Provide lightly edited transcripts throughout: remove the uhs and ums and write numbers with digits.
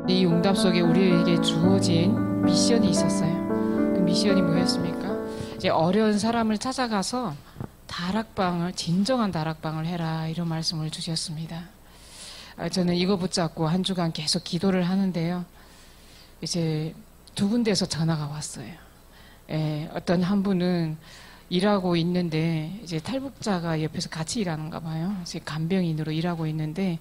이 응답 속에 우리에게 주어진 미션이 있었어요. 그 미션이 뭐였습니까? 이제 어려운 사람을 찾아가서 진정한 다락방을 해라, 이런 말씀을 주셨습니다. 저는 이거 붙잡고 한 주간 계속 기도를 하는데요. 이제 두 군데에서 전화가 왔어요. 어떤 한 분은 일하고 있는데 이제 탈북자가 옆에서 같이 일하는가 봐요. 이제 간병인으로 일하고 있는데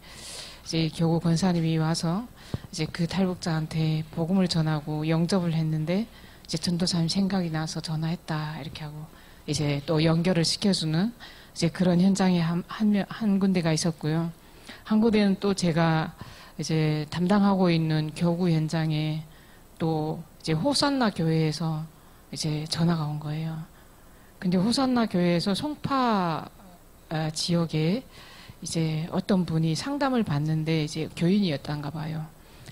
이제 교구 권사님이 와서 이제 그 탈북자한테 복음을 전하고 영접을 했는데 이제 전도사님 생각이 나서 전화했다, 이렇게 하고 이제 또 연결을 시켜주는 이제 그런 현장에 한 군데가 있었고요. 한 군데는 또 제가 이제 담당하고 있는 교구 현장에 또 이제 호산나 교회에서 이제 전화가 온 거예요. 근데 호산나 교회에서 송파 지역에 이제 어떤 분이 상담을 받는데 이제 교인이었단가 봐요.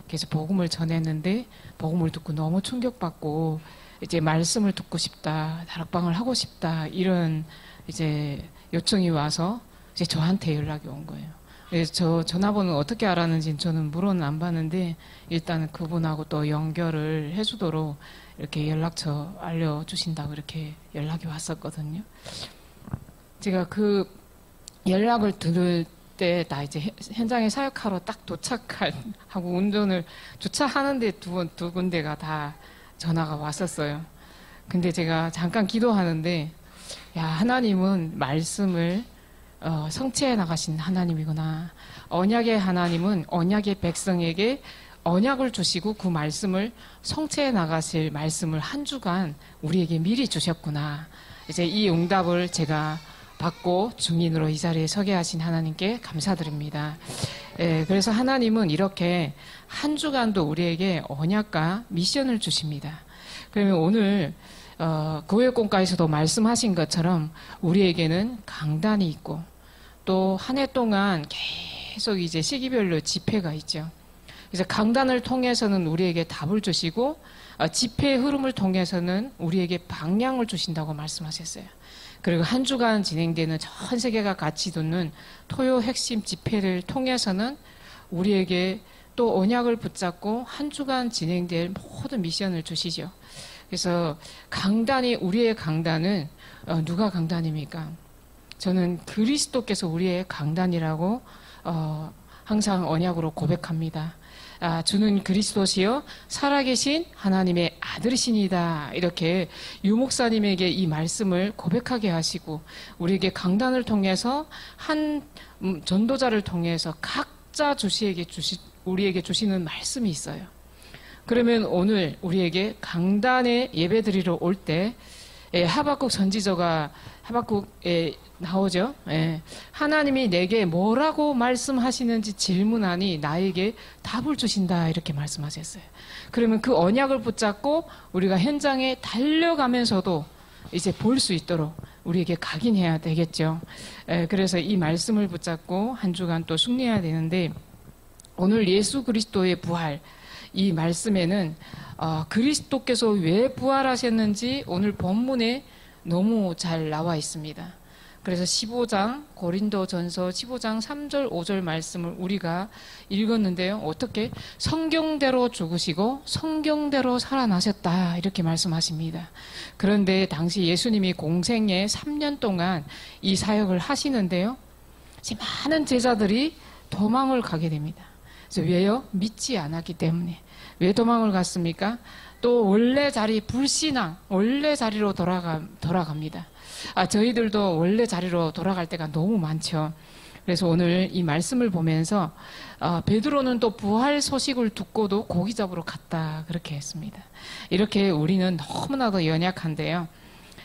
그래서 복음을 전했는데 복음을 듣고 너무 충격받고 이제 말씀을 듣고 싶다, 다락방을 하고 싶다, 이런 이제 요청이 와서 이제 저한테 연락이 온 거예요. 그래서 저 전화번호 어떻게 알았는지 저는 물어는 안 봤는데 일단 그분하고 또 연결을 해주도록 이렇게 연락처 알려주신다고 이렇게 연락이 왔었거든요. 제가 그 연락을 들을 때 나 이제 현장에 사역하러 딱 도착하고 운전을 주차하는데 두 군데가 다 전화가 왔었어요. 근데 제가 잠깐 기도하는데, 야, 하나님은 말씀을 성취해 나가신 하나님이구나. 언약의 하나님은 언약의 백성에게 언약을 주시고 그 말씀을 성취해 나가실 말씀을 한 주간 우리에게 미리 주셨구나. 이제 이 응답을 제가 받고 증인으로 이 자리에 서게 하신 하나님께 감사드립니다. 그래서 하나님은 이렇게 한 주간도 우리에게 언약과 미션을 주십니다. 그러면 오늘 교회공과에서도 말씀하신 것처럼 우리에게는 강단이 있고 또 한 해 동안 계속 이제 시기별로 집회가 있죠. 그래서 강단을 통해서는 우리에게 답을 주시고 집회의 흐름을 통해서는 우리에게 방향을 주신다고 말씀하셨어요. 그리고 한 주간 진행되는 전 세계가 같이 듣는 토요 핵심 집회를 통해서는 우리에게 또 언약을 붙잡고 한 주간 진행될 모든 미션을 주시죠. 그래서 우리의 강단은 누가 강단입니까? 저는 그리스도께서 우리의 강단이라고 항상 언약으로 고백합니다. 주는 그리스도시요 살아계신 하나님의 아들이시니다. 이렇게 유 목사님에게 이 말씀을 고백하게 하시고 우리에게 강단을 통해서 한 전도자를 통해서 각자 우리에게 주시는 말씀이 있어요. 그러면 오늘 우리에게 강단에 예배드리러 올 때 하박국 선지자가 하박국에 나오죠. 하나님이 내게 뭐라고 말씀하시는지 질문하니 나에게 답을 주신다, 이렇게 말씀하셨어요. 그러면 그 언약을 붙잡고 우리가 현장에 달려가면서도 이제 볼 수 있도록 우리에게 각인해야 되겠죠. 그래서 이 말씀을 붙잡고 한 주간 또 순례해야 되는데, 오늘 예수 그리스도의 부활, 이 말씀에는 그리스도께서 왜 부활하셨는지 오늘 본문에 너무 잘 나와 있습니다. 그래서 15장 고린도전서 15장 3절 5절 말씀을 우리가 읽었는데요. 어떻게? 성경대로 죽으시고 성경대로 살아나셨다, 이렇게 말씀하십니다. 그런데 당시 예수님이 공생애 3년 동안 이 사역을 하시는데요. 많은 제자들이 도망을 가게 됩니다. 그래서 왜요? 믿지 않았기 때문에. 왜 도망을 갔습니까? 또 원래 자리, 불신앙, 원래 자리로 돌아갑니다. 저희들도 원래 자리로 돌아갈 때가 너무 많죠. 그래서 오늘 이 말씀을 보면서 베드로는 또 부활 소식을 듣고도 고기 잡으러 갔다, 그렇게 했습니다. 이렇게 우리는 너무나도 연약한데요.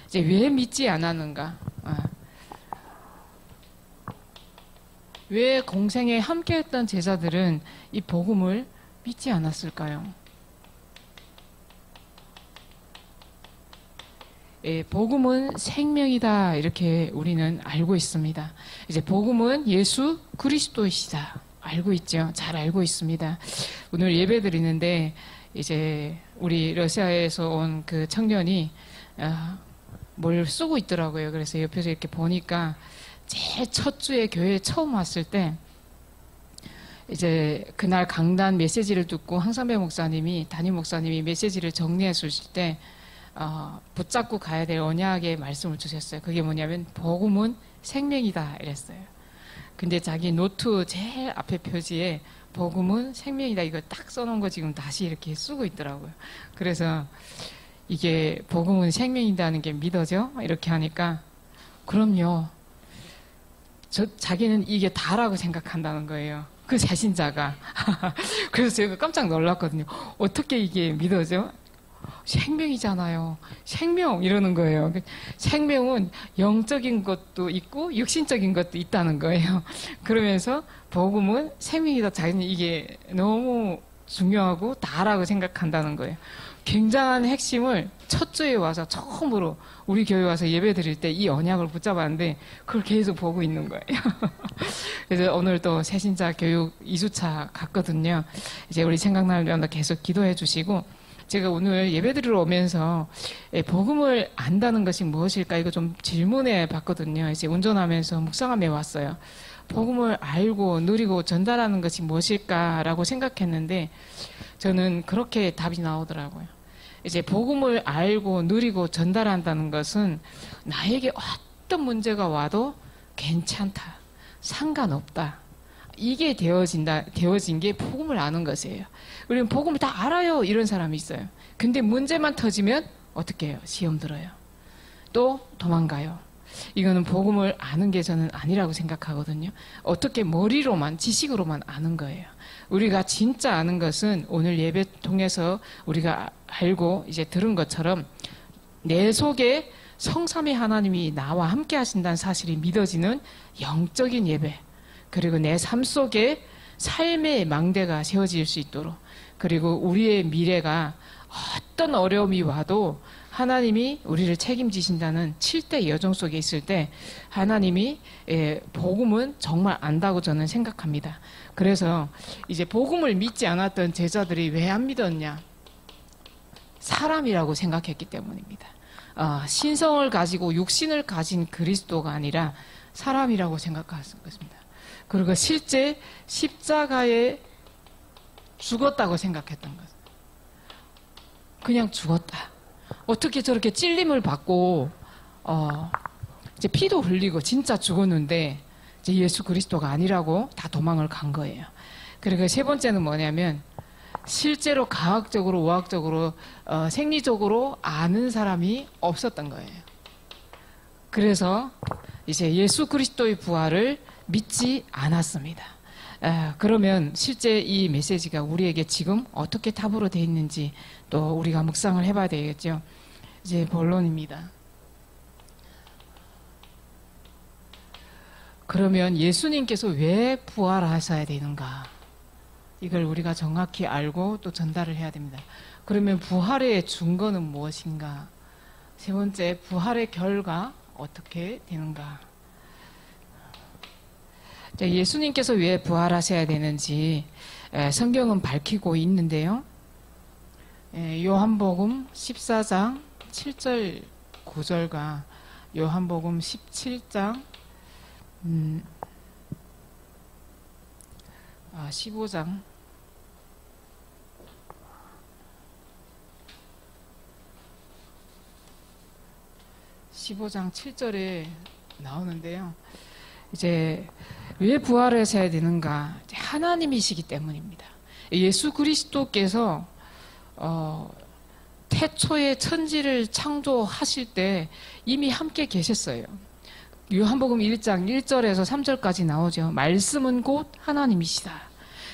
이제 왜 믿지 않았는가? 왜 공생에 함께했던 제자들은 이 복음을 믿지 않았을까요? 복음은 생명이다, 이렇게 우리는 알고 있습니다. 이제 복음은 예수 그리스도이시다, 알고 있죠. 잘 알고 있습니다. 오늘 예배 드리는데 이제 우리 러시아에서 온 그 청년이 뭘 쓰고 있더라고요. 그래서 옆에서 이렇게 보니까 제일 첫 주에 교회에 처음 왔을 때 이제 그날 강단 메시지를 듣고 황상배 목사님이, 담임 목사님이 메시지를 정리해 주실 때 붙잡고 가야 될 언약의 말씀을 주셨어요. 그게 뭐냐면 복음은 생명이다 이랬어요. 근데 자기 노트 제일 앞에 표지에 복음은 생명이다 이거 딱 써놓은 거 지금 다시 이렇게 쓰고 있더라고요. 그래서 이게 복음은 생명이다는 게 믿어져? 이렇게 하니까 그럼요. 자기는 이게 다라고 생각한다는 거예요. 그 자신자가. 그래서 제가 깜짝 놀랐거든요. 어떻게 이게 믿어져? 생명이잖아요. 생명 이러는 거예요. 생명은 영적인 것도 있고 육신적인 것도 있다는 거예요. 그러면서 복음은 생명이다. 자기는 이게 너무 중요하고 다라고 생각한다는 거예요. 굉장한 핵심을 첫 주에 와서 처음으로 우리 교회 와서 예배 드릴 때 이 언약을 붙잡았는데 그걸 계속 보고 있는 거예요. 그래서 오늘 또 새신자 교육 2주차 갔거든요. 이제 우리 생각날 때마다 계속 기도해 주시고 제가 오늘 예배 드리러 오면서 복음을 안다는 것이 무엇일까 이거 좀 질문해 봤거든요. 이제 운전하면서 묵상함에 왔어요. 복음을 알고 누리고 전달하는 것이 무엇일까라고 생각했는데 저는 그렇게 답이 나오더라고요. 이제 복음을 알고 누리고 전달한다는 것은 나에게 어떤 문제가 와도 괜찮다, 상관없다. 이게 되어진 게 복음을 아는 것이에요. 우리는 복음을 다 알아요. 이런 사람이 있어요. 근데 문제만 터지면 어떻게 해요? 시험 들어요. 또 도망가요. 이거는 복음을 아는 게 저는 아니라고 생각하거든요. 어떻게 머리로만, 지식으로만 아는 거예요. 우리가 진짜 아는 것은 오늘 예배 통해서 우리가 알고 이제 들은 것처럼 내 속에 성삼위 하나님이 나와 함께 하신다는 사실이 믿어지는 영적인 예배. 그리고 내 삶 속에 삶의 망대가 세워질 수 있도록 그리고 우리의 미래가 어떤 어려움이 와도 하나님이 우리를 책임지신다는 7대 여정 속에 있을 때 하나님이 복음은 정말 안다고 저는 생각합니다. 그래서 이제 복음을 믿지 않았던 제자들이 왜 안 믿었냐? 사람이라고 생각했기 때문입니다. 신성을 가지고 육신을 가진 그리스도가 아니라 사람이라고 생각했을 것입니다. 그리고 실제 십자가에 죽었다고 생각했던 것. 그냥 죽었다. 어떻게 저렇게 찔림을 받고 이제 피도 흘리고 진짜 죽었는데 이제 예수 그리스도가 아니라고 다 도망을 간 거예요. 그리고 세 번째는 뭐냐면 실제로 과학적으로 의학적으로 생리적으로 아는 사람이 없었던 거예요. 그래서 이제 예수 그리스도의 부활을 믿지 않았습니다. 그러면 실제 이 메시지가 우리에게 지금 어떻게 답으로 되어 있는지 또 우리가 묵상을 해봐야 되겠죠. 이제 본론입니다. 그러면 예수님께서 왜 부활하셔야 되는가? 이걸 우리가 정확히 알고 또 전달을 해야 됩니다. 그러면 부활의 증거는 무엇인가? 세 번째, 부활의 결과 어떻게 되는가? 예수님께서 왜 부활하셔야 되는지 성경은 밝히고 있는데요. 요한복음 14장 7절 9절과 요한복음 17장 15장 15장 7절에 나오는데요. 이제 왜 부활하셔야 되는가? 하나님이시기 때문입니다. 예수 그리스도께서 태초에 천지를 창조하실 때 이미 함께 계셨어요. 요한복음 1장 1절에서 3절까지 나오죠. 말씀은 곧 하나님이시다.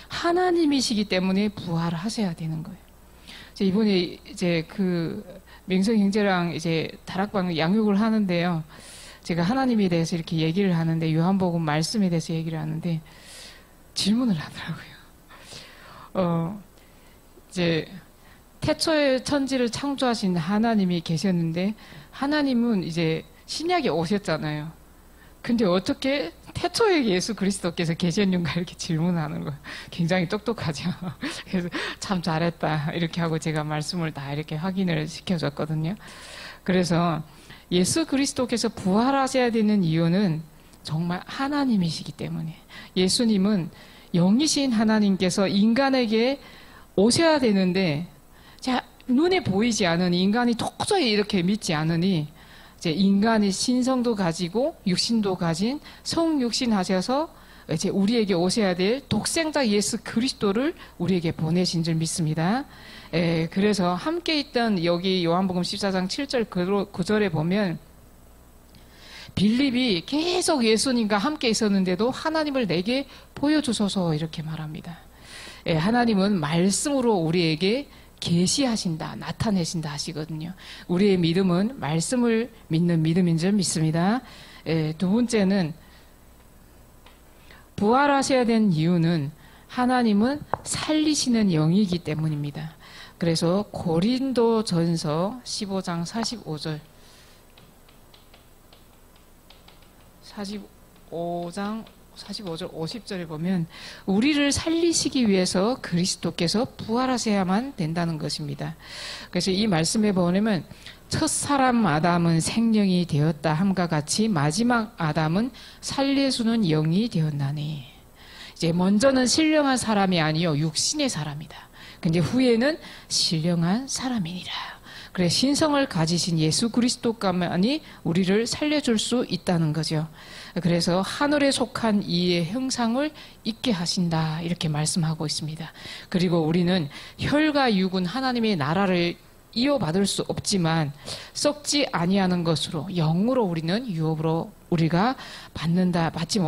하나님이시기 때문에 부활하셔야 되는 거예요. 이번에 이제 그 맹성 형제랑 이제 다락방 양육을 하는데요. 제가 하나님에 대해서 이렇게 얘기를 하는데 요한복음 말씀에 대해서 얘기를 하는데 질문을 하더라고요. 이제 태초에 천지를 창조하신 하나님이 계셨는데 하나님은 이제 신약에 오셨잖아요. 근데 어떻게 태초에 예수 그리스도께서 계셨는가 이렇게 질문하는 거예요. 굉장히 똑똑하죠. 그래서 참 잘했다 이렇게 하고 제가 말씀을 다 이렇게 확인을 시켜줬거든요. 그래서 예수 그리스도께서 부활하셔야 되는 이유는 정말 하나님이시기 때문에 예수님은 영이신 하나님께서 인간에게 오셔야 되는데, 자, 눈에 보이지 않으니, 인간이 도저히 이렇게 믿지 않으니, 이제 인간이 신성도 가지고 육신도 가진 성육신 하셔서 이제 우리에게 오셔야 될 독생자 예수 그리스도를 우리에게 보내신 줄 믿습니다. 그래서 함께 있던 여기 요한복음 14장 7절 9절에 보면 빌립이 계속 예수님과 함께 있었는데도 하나님을 내게 보여주소서 이렇게 말합니다. 하나님은 말씀으로 우리에게 계시하신다, 나타내신다 하시거든요. 우리의 믿음은 말씀을 믿는 믿음인 줄 믿습니다. 두 번째는 부활하셔야 된 이유는 하나님은 살리시는 영이기 때문입니다. 그래서 고린도전서 15장 45절 50절에 보면 우리를 살리시기 위해서 그리스도께서 부활하셔야만 된다는 것입니다. 그래서 이 말씀에 보면 첫 사람 아담은 생명이 되었다 함과 같이 마지막 아담은 살려주는 영이 되었나니. 이제 먼저는 신령한 사람이 아니요 육신의 사람이다. 근데 후에는 신령한 사람이니라. 그래 신성을 가지신 예수 그리스도만이 우리를 살려줄 수 있다는 거죠. 그래서 하늘에 속한 이의 형상을 있게 하신다 이렇게 말씀하고 있습니다. 그리고 우리는 혈과 육은 하나님의 나라를 이어받을 수 없지만 썩지 아니하는 것으로 영으로 우리는 유업으로 우리가 받지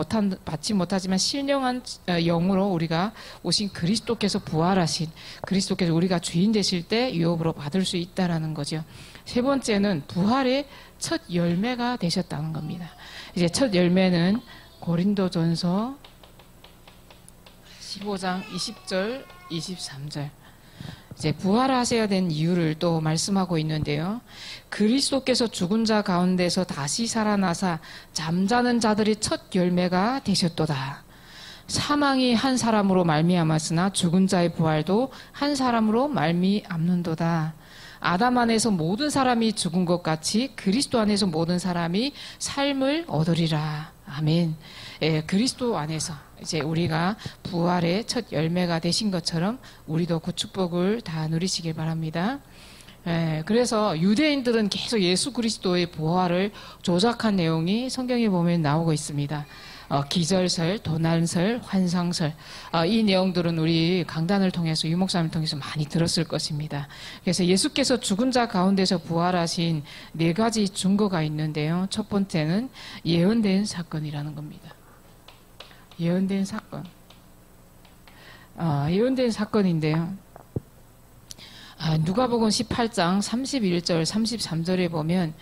못하지만 신령한 영으로 우리가 오신 그리스도께서 부활하신 그리스도께서 우리가 주인 되실 때 유업으로 받을 수 있다라는 거죠. 세 번째는 부활의 첫 열매가 되셨다는 겁니다. 이제 첫 열매는 고린도전서 15장 20절 23절 이제 부활하셔야 된 이유를 또 말씀하고 있는데요. 그리스도께서 죽은 자 가운데서 다시 살아나사 잠자는 자들의 첫 열매가 되셨도다. 사망이 한 사람으로 말미암았으나 죽은 자의 부활도 한 사람으로 말미암는도다. 아담 안에서 모든 사람이 죽은 것 같이 그리스도 안에서 모든 사람이 삶을 얻으리라. 아멘. 그리스도 안에서 이제 우리가 부활의 첫 열매가 되신 것처럼 우리도 그 축복을 다 누리시길 바랍니다. 그래서 유대인들은 계속 예수 그리스도의 부활을 조작한 내용이 성경에 보면 나오고 있습니다. 기절설, 도난설, 환상설 이 내용들은 우리 강단을 통해서 유목사님을 통해서 많이 들었을 것입니다. 그래서 예수께서 죽은 자 가운데서 부활하신 네 가지 증거가 있는데요. 첫 번째는 예언된 사건이라는 겁니다. 예언된 사건. 예언된 사건인데요. 누가복음 18장 31절 33절에 보면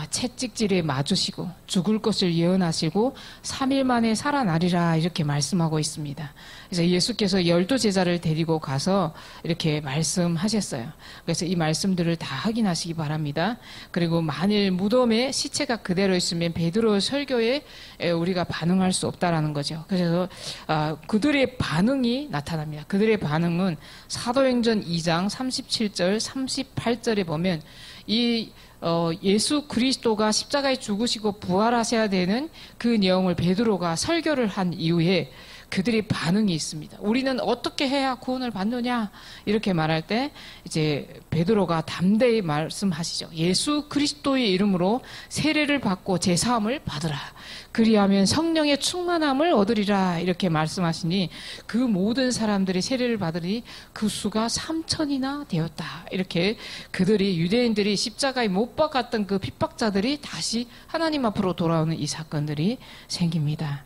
채찍질에 맞으시고 죽을 것을 예언하시고 3일 만에 살아나리라 이렇게 말씀하고 있습니다. 그래서 예수께서 12제자를 데리고 가서 이렇게 말씀하셨어요. 그래서 이 말씀들을 다 확인하시기 바랍니다. 그리고 만일 무덤에 시체가 그대로 있으면 베드로 설교에 우리가 반응할 수 없다라는 거죠. 그래서 그들의 반응이 나타납니다. 그들의 반응은 사도행전 2장 37절 38절에 보면 예수 그리스도가 십자가에 죽으시고 부활하셔야 되는 그 내용을 베드로가 설교를 한 이후에 그들의 반응이 있습니다. 우리는 어떻게 해야 구원을 받느냐 이렇게 말할 때 이제 베드로가 담대히 말씀하시죠. 예수 그리스도의 이름으로 세례를 받고 제사함을 받으라. 그리하면 성령의 충만함을 얻으리라 이렇게 말씀하시니 그 모든 사람들이 세례를 받으니 그 수가 3,000이나 되었다. 이렇게 그들이 유대인들이 십자가에 못 박았던 그 핍박자들이 다시 하나님 앞으로 돌아오는 이 사건들이 생깁니다.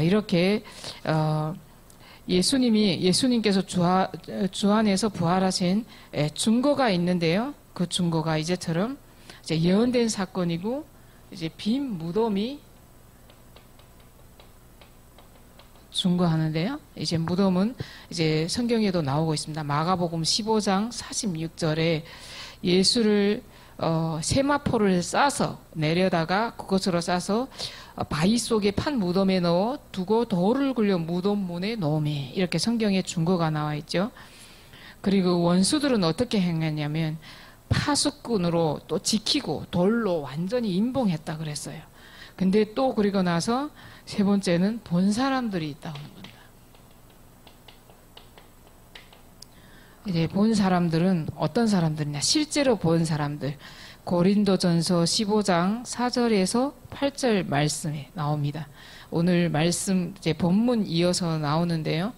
이렇게 예수님께서 주 안에서 부활하신 증거가 있는데요. 그 증거가 이제처럼 이제 예언된 사건이고 이제 빈 무덤이 증거하는데요. 이제 무덤은 이제 성경에도 나오고 있습니다. 마가복음 15장 46절에 예수를 세마포를 싸서 내려다가 그것으로 싸서 바위 속에 판 무덤에 넣어 두고 돌을 굴려 무덤 문에 넣음에 이렇게 성경에 증거가 나와 있죠. 그리고 원수들은 어떻게 행했냐면 파수꾼으로 또 지키고 돌로 완전히 임봉했다 그랬어요. 근데 또 그리고 나서 세 번째는 본 사람들이 있다고 하는 겁니다. 이제 본 사람들은 어떤 사람들이냐? 실제로 본 사람들. 고린도전서 15장 4절에서 8절 말씀에 나옵니다. 오늘 말씀 이제 본문 이어서 나오는데요.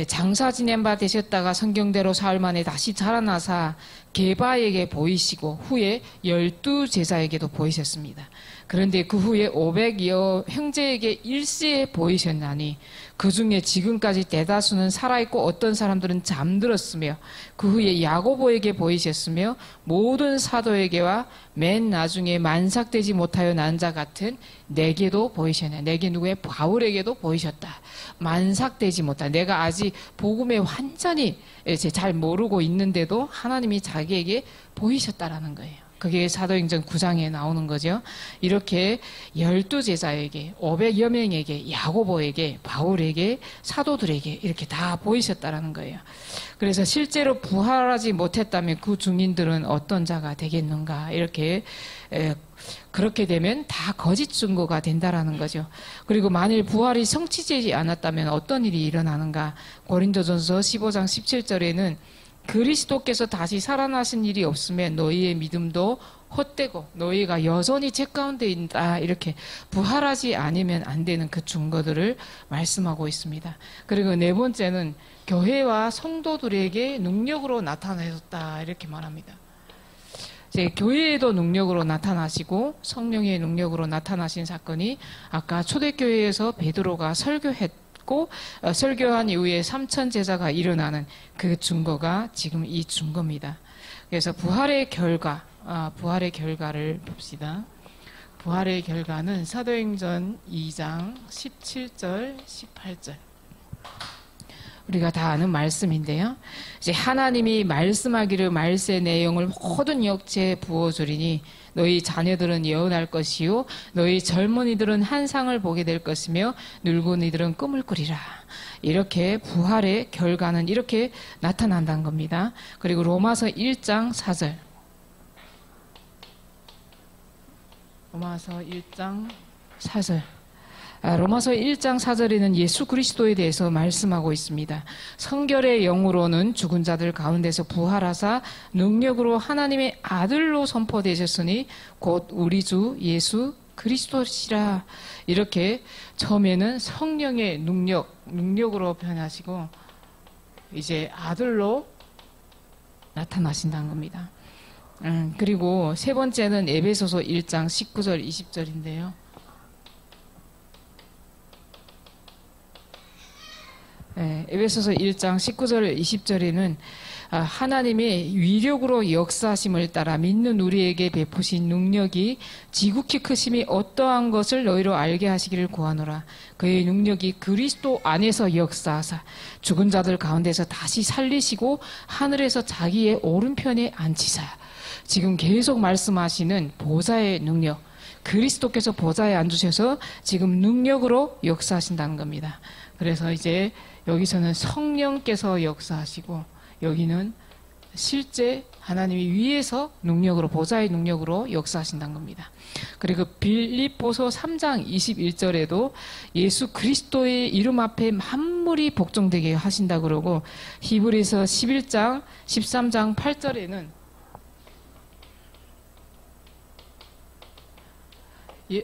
장사 지낸 바 되셨다가 성경대로 사흘 만에 다시 자라나사 게바에게 보이시고 후에 12제자에게도 보이셨습니다. 그런데 그 후에 500여 형제에게 일시에 보이셨나니 그 중에 지금까지 대다수는 살아있고 어떤 사람들은 잠들었으며 그 후에 야고보에게 보이셨으며 모든 사도에게와 맨 나중에 만삭되지 못하여 난 자 같은 내게도 보이셨네. 내게 누구의 바울에게도 보이셨다. 만삭되지 못한, 내가 아직 복음에 완전히 잘 모르고 있는데도 하나님이 자기에게 보이셨다라는 거예요. 그게 사도행전 9장에 나오는 거죠. 이렇게 12제자에게 500여 명에게 야고보에게 바울에게 사도들에게 이렇게 다 보이셨다라는 거예요. 그래서 실제로 부활하지 못했다면 그 증인들은 어떤 자가 되겠는가, 이렇게 그렇게 되면 다 거짓 증거가 된다라는 거죠. 그리고 만일 부활이 성취되지 않았다면 어떤 일이 일어나는가. 고린도전서 15장 17절에는 그리스도께서 다시 살아나신 일이 없으면 너희의 믿음도 헛되고 너희가 여전히 죄 가운데 있다, 이렇게 부활하지 않으면 안 되는 그 증거들을 말씀하고 있습니다. 그리고 네 번째는 교회와 성도들에게 능력으로 나타나셨다, 이렇게 말합니다. 이제 교회에도 능력으로 나타나시고 성령의 능력으로 나타나신 사건이 아까 초대교회에서 베드로가 설교했고 설교한 이후에 3천 제자가 일어나는 그 증거가 지금 이 증거입니다. 그래서 부활의 결과를 봅시다. 부활의 결과는 사도행전 2장 17절 18절 우리가 다 아는 말씀인데요. 이제 하나님이 말씀하기를 말세 내용을 모든 역체에 부어주리니 너희 자녀들은 예언할 것이요 너희 젊은이들은 환상을 보게 될 것이며 늙은이들은 꿈을 꾸리라. 이렇게 부활의 결과는 이렇게 나타난다는 겁니다. 그리고 로마서 1장 4절 로마서 1장 4절 로마서 1장 4절에는 예수 그리스도에 대해서 말씀하고 있습니다. 성결의 영으로는 죽은 자들 가운데서 부활하사 능력으로 하나님의 아들로 선포되셨으니 곧 우리 주 예수 그리스도시라. 이렇게 처음에는 성령의 능력으로 변하시고 이제 아들로 나타나신다는 겁니다. 그리고 세 번째는 에베소서 1장 19절 20절인데요. 에베소서 1장 19절 20절에는 하나님의 위력으로 역사하심을 따라 믿는 우리에게 베푸신 능력이 지극히 크심이 어떠한 것을 너희로 알게 하시기를 구하노라. 그의 능력이 그리스도 안에서 역사하사 죽은 자들 가운데서 다시 살리시고 하늘에서 자기의 오른편에 앉히사. 지금 계속 말씀하시는 보좌의 능력, 그리스도께서 보좌에 앉으셔서 지금 능력으로 역사하신다는 겁니다. 그래서 이제 여기서는 성령께서 역사하시고 여기는 실제 하나님이 위에서 능력으로 보좌의 능력으로 역사하신다는 겁니다. 그리고 빌립보서 3장 21절에도 예수 그리스도의 이름 앞에 만물이 복종되게 하신다 그러고 히브리서 11장 13장 8절에는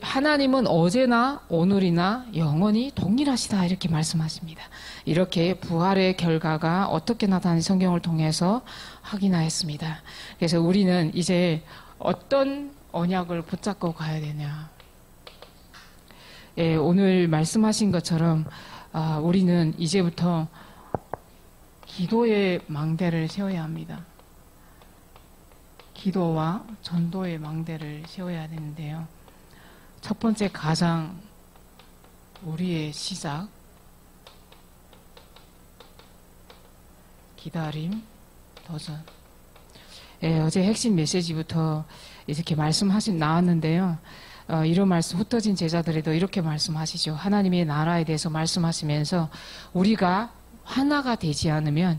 하나님은 어제나 오늘이나 영원히 동일하시다 이렇게 말씀하십니다. 이렇게 부활의 결과가 어떻게 나타나는지 성경을 통해서 확인하였습니다. 그래서 우리는 이제 어떤 언약을 붙잡고 가야 되냐. 오늘 말씀하신 것처럼 우리는 이제부터 기도의 망대를 세워야 합니다. 기도와 전도의 망대를 세워야 되는데요. 첫 번째 가장 우리의 시작, 기다림, 도전. 어제 핵심 메시지부터 이렇게 나왔는데요. 이런 말씀, 흩어진 제자들에도 이렇게 말씀하시죠. 하나님의 나라에 대해서 말씀하시면서 우리가 하나가 되지 않으면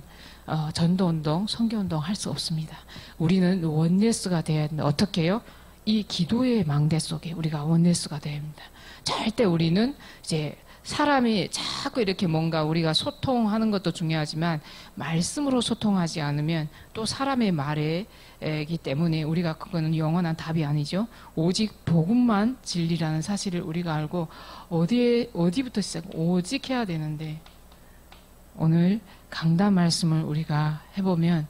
전도운동, 선교운동 할 수 없습니다. 우리는 원네스가 되어야 합니다. 어떻게 해요? 이 기도의 망대 속에 우리가 원네스가 되어야 합니다. 절대 우리는 이제 사람이 자꾸 이렇게 뭔가 우리가 소통하는 것도 중요하지만 말씀으로 소통하지 않으면 또 사람의 말이기 때문에 우리가 그거는 영원한 답이 아니죠. 오직 복음만 진리라는 사실을 우리가 알고 어디부터 시작? 오직 해야 되는데 오늘 강단 말씀을 우리가 해보면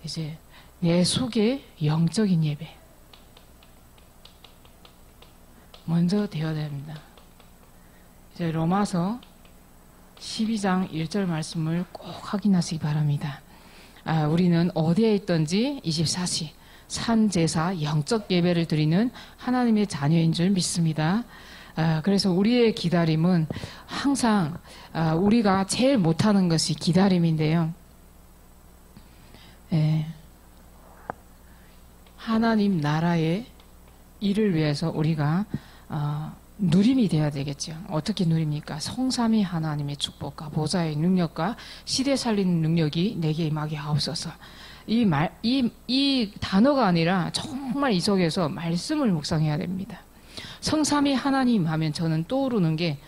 이제 내 속에 영적인 예배 먼저 되어야 됩니다. 이제 로마서 12장 1절 말씀을 꼭 확인하시기 바랍니다. 우리는 어디에 있든지 24시 산제사 영적 예배를 드리는 하나님의 자녀인 줄 믿습니다. 그래서 우리의 기다림은 항상 우리가 제일 못하는 것이 기다림인데요. 하나님 나라의 일을 위해서 우리가 누림이 되어야 되겠죠. 어떻게 누립니까? 성삼위 하나님의 축복과 보좌의 능력과 시대 살리는 능력이 내게 임하게 하옵소서. 이 단어가 아니라 정말 이 속에서 말씀을 묵상해야 됩니다. 성삼위 하나님 하면 저는 떠오르는 게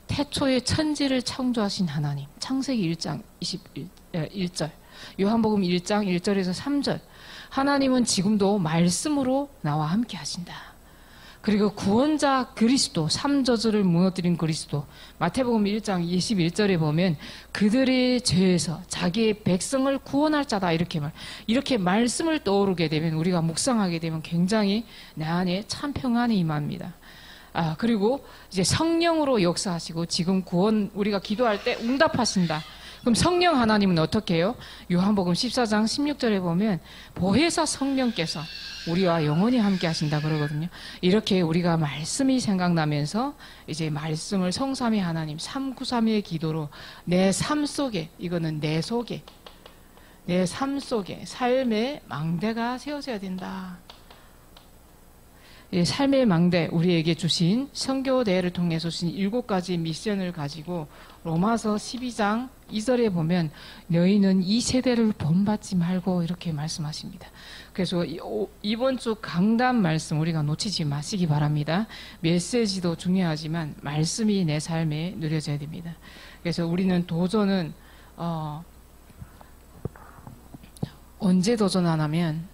태초에 천지를 창조하신 하나님. 창세기 1장 21절. 요한복음 1장 1절에서 3절. 하나님은 지금도 말씀으로 나와 함께 하신다. 그리고 구원자 그리스도, 삼저주를 무너뜨린 그리스도, 마태복음 1장 21절에 보면 그들의 죄에서 자기의 백성을 구원할 자다 이렇게 말씀을 떠오르게 되면 우리가 묵상하게 되면 굉장히 내 안에 참 평안이 임합니다. 그리고 이제 성령으로 역사하시고 지금 구원 우리가 기도할 때 응답하신다. 그럼 성령 하나님은 어떻게 해요? 요한복음 14장 16절에 보면 보혜사 성령께서 우리와 영원히 함께 하신다 그러거든요. 이렇게 우리가 말씀이 생각나면서 이제 말씀을 성삼위 하나님 393의 기도로 내 삶 속에 이거는 내 속에 내 삶 속에 삶의 망대가 세워져야 된다. 삶의 망대 우리에게 주신 선교 대회를 통해서 주신 7가지 미션을 가지고 로마서 12장 2절에 보면 너희는 이 세대를 본받지 말고 이렇게 말씀하십니다. 그래서 이번 주 강단 말씀 우리가 놓치지 마시기 바랍니다. 메시지도 중요하지만 말씀이 내 삶에 누려져야 됩니다. 그래서 우리는 도전은 언제 도전 안 하면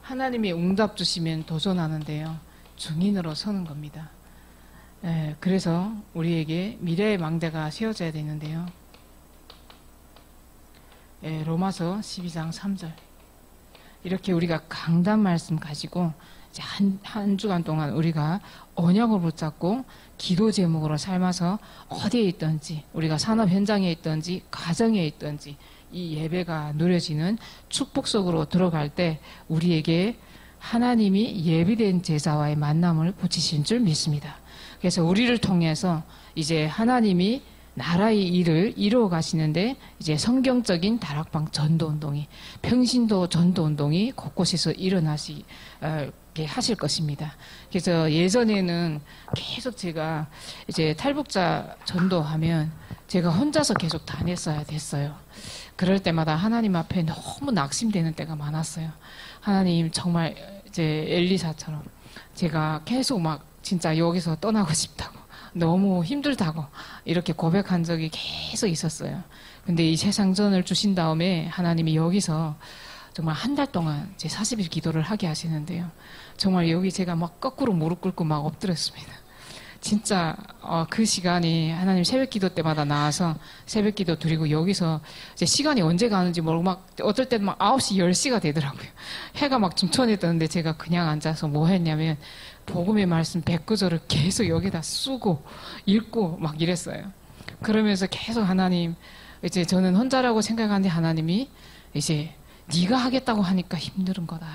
하나님이 응답 주시면 도전하는데요. 증인으로 서는 겁니다. 그래서 우리에게 미래의 망대가 세워져야 되는데요. 로마서 12장 3절 이렇게 우리가 강단 말씀 가지고 이제 한 주간 동안 우리가 언약을 붙잡고 기도 제목으로 삶아서 어디에 있든지 우리가 산업 현장에 있든지 가정에 있든지 이 예배가 누려지는 축복 속으로 들어갈 때 우리에게 하나님이 예비된 제자와의 만남을 붙이신 줄 믿습니다. 그래서 우리를 통해서 이제 하나님이 나라의 일을 이루어 가시는데 이제 성경적인 다락방 전도운동이 평신도 전도운동이 곳곳에서 일어나게 하실 것입니다. 그래서 예전에는 계속 제가 이제 탈북자 전도하면 제가 혼자서 계속 다녔어야 됐어요. 그럴 때마다 하나님 앞에 너무 낙심되는 때가 많았어요. 하나님 정말 이제 엘리사처럼 제가 계속 막 진짜 여기서 떠나고 싶다고 너무 힘들다고 이렇게 고백한 적이 계속 있었어요. 근데 이 세상전을 주신 다음에 하나님이 여기서 정말 한 달 동안 제 40일 기도를 하게 하시는데요. 정말 여기 제가 막 거꾸로 무릎 꿇고 막 엎드렸습니다. 진짜 그 시간이 하나님 새벽 기도 때마다 나와서 새벽 기도 드리고 여기서 이제 시간이 언제 가는지 모르고 막 어떨 때는 막 9시, 10시가 되더라고요. 해가 막 중천에 뜨는데 제가 그냥 앉아서 뭐 했냐면 복음의 말씀 109절을 계속 여기다 쓰고 읽고 막 이랬어요. 그러면서 계속 하나님 이제 저는 혼자라고 생각하는데 하나님이 이제 네가 하겠다고 하니까 힘든 거다.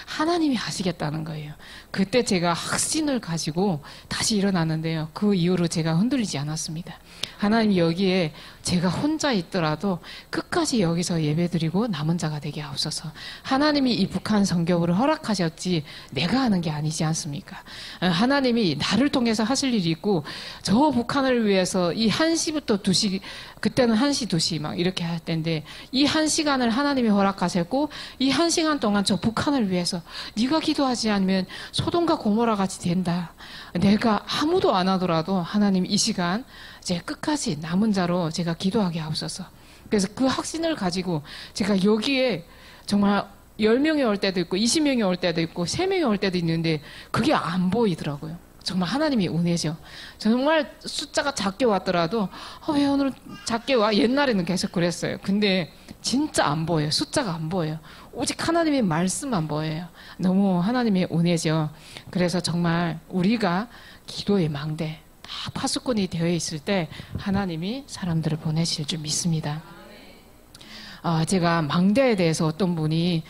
하나님이 하시겠다는 거예요. 그때 제가 확신을 가지고 다시 일어났는데요. 그 이후로 제가 흔들리지 않았습니다. 하나님 여기에 제가 혼자 있더라도 끝까지 여기서 예배드리고 남은 자가 되게 하옵소서. 하나님이 이 북한 선교부를 허락하셨지 내가 하는 게 아니지 않습니까? 하나님이 나를 통해서 하실 일이 있고 저 북한을 위해서 이 1시부터 2시 그때는 1시 2시 막 이렇게 할 때인데 이 1시간을 하나님이 허락하셨고 이 1시간 동안 저 북한을 위해서 위해서 네가 기도하지 않으면 소돔과 고모라 같이 된다. 내가 아무도 안 하더라도 하나님 이 시간 이제 끝까지 남은 자로 제가 기도하게 하옵소서. 그래서 그 확신을 가지고 제가 여기에 정말 10명이 올 때도 있고 20명이 올 때도 있고 3명이 올 때도 있는데 그게 안 보이더라고요. 정말 하나님이 은혜죠. 정말 숫자가 작게 왔더라도 왜 오늘은 작게 와? 옛날에는 계속 그랬어요. 근데 진짜 안 보여요. 숫자가 안 보여요. 오직 하나님의 말씀만 보여요. 너무 하나님의 은혜죠. 그래서 정말 우리가 기도의 망대 다 파수꾼이 되어 있을 때 하나님이 사람들을 보내실 줄 믿습니다. 제가 망대에 대해서 어떤 분이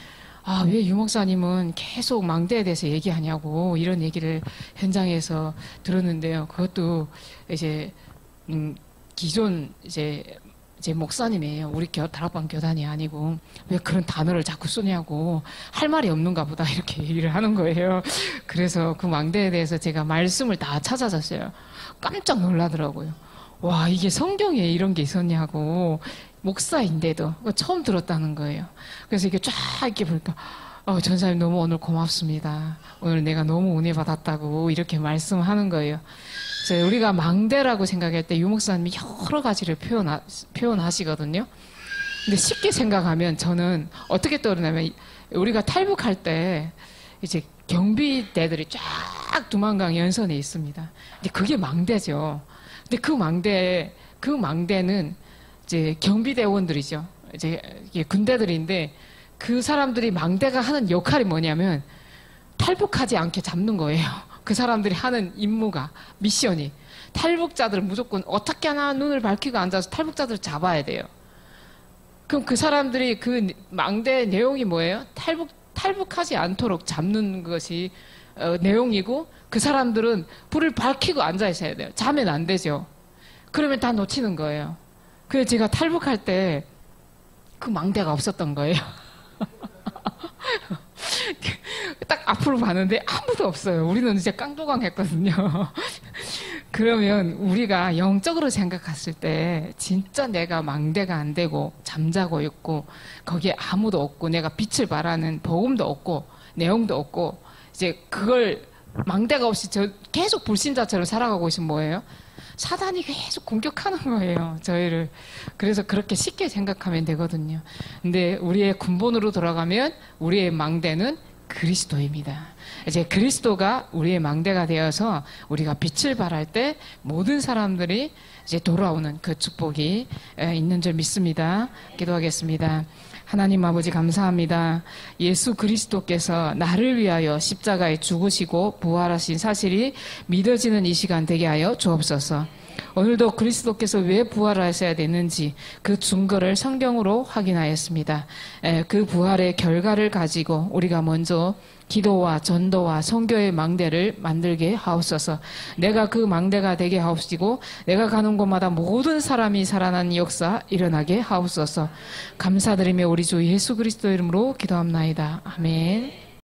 왜 유목사님은 계속 망대에 대해서 얘기하냐고 이런 얘기를 현장에서 들었는데요. 그것도 이제 기존 제 목사님이에요. 우리 다락방 교단이 아니고 왜 그런 단어를 자꾸 쓰냐고 할 말이 없는가 보다 이렇게 얘기를 하는 거예요. 그래서 그 망대에 대해서 제가 말씀을 다 찾아봤어요. 깜짝 놀라더라고요. 와, 이게 성경에 이런 게 있었냐고. 목사인데도 처음 들었다는 거예요. 그래서 이게 쫙 이렇게 보니까 전사님 너무 오늘 고맙습니다. 오늘 내가 너무 은혜 받았다고 이렇게 말씀하는 거예요. 그래서 우리가 망대라고 생각할 때 유목사님이 여러 가지를 표현하시거든요. 근데 쉽게 생각하면 저는 어떻게 떠오르냐면 우리가 탈북할 때 이제 경비대들이 쫙 두만강 연선에 있습니다. 근데 그게 망대죠. 근데 그 망대는 이제 경비대원들이죠. 이제 군대들인데 그 사람들이 망대가 하는 역할이 뭐냐면 탈북하지 않게 잡는 거예요. 그 사람들이 하는 임무가 미션이 탈북자들을 무조건 어떻게 하나 눈을 밝히고 앉아서 탈북자들을 잡아야 돼요. 그럼 그 사람들이 그 망대 내용이 뭐예요? 탈북하지 않도록 잡는 것이 내용이고 그 사람들은 불을 밝히고 앉아 있어야 돼요. 자면 안 되죠. 그러면 다 놓치는 거예요. 그래서 제가 탈북할 때 그 망대가 없었던 거예요. 딱 앞으로 봤는데 아무도 없어요. 우리는 이제 깡도강했거든요. 그러면 우리가 영적으로 생각했을 때 진짜 내가 망대가 안 되고 잠자고 있고 거기에 아무도 없고 내가 빛을 발하는 복음도 없고 내용도 없고 이제 그걸 망대가 없이 계속 불신자처럼 살아가고 있으면 뭐예요? 사단이 계속 공격하는 거예요, 저희를. 그래서 그렇게 쉽게 생각하면 되거든요. 근데 우리의 근본으로 돌아가면 우리의 망대는 그리스도입니다. 이제 그리스도가 우리의 망대가 되어서 우리가 빛을 발할 때 모든 사람들이 이제 돌아오는 그 축복이 있는 줄 믿습니다. 기도하겠습니다. 하나님 아버지 감사합니다. 예수 그리스도께서 나를 위하여 십자가에 죽으시고 부활하신 사실이 믿어지는 이 시간 되게 하여 주옵소서. 오늘도 그리스도께서 왜 부활하셔야 되는지 그 증거를 성경으로 확인하였습니다. 그 부활의 결과를 가지고 우리가 먼저 기도와 전도와 선교의 망대를 만들게 하옵소서. 내가 그 망대가 되게 하옵시고 내가 가는 곳마다 모든 사람이 살아나는 역사 일어나게 하옵소서. 감사드리며 우리 주 예수 그리스도 이름으로 기도합나이다. 아멘.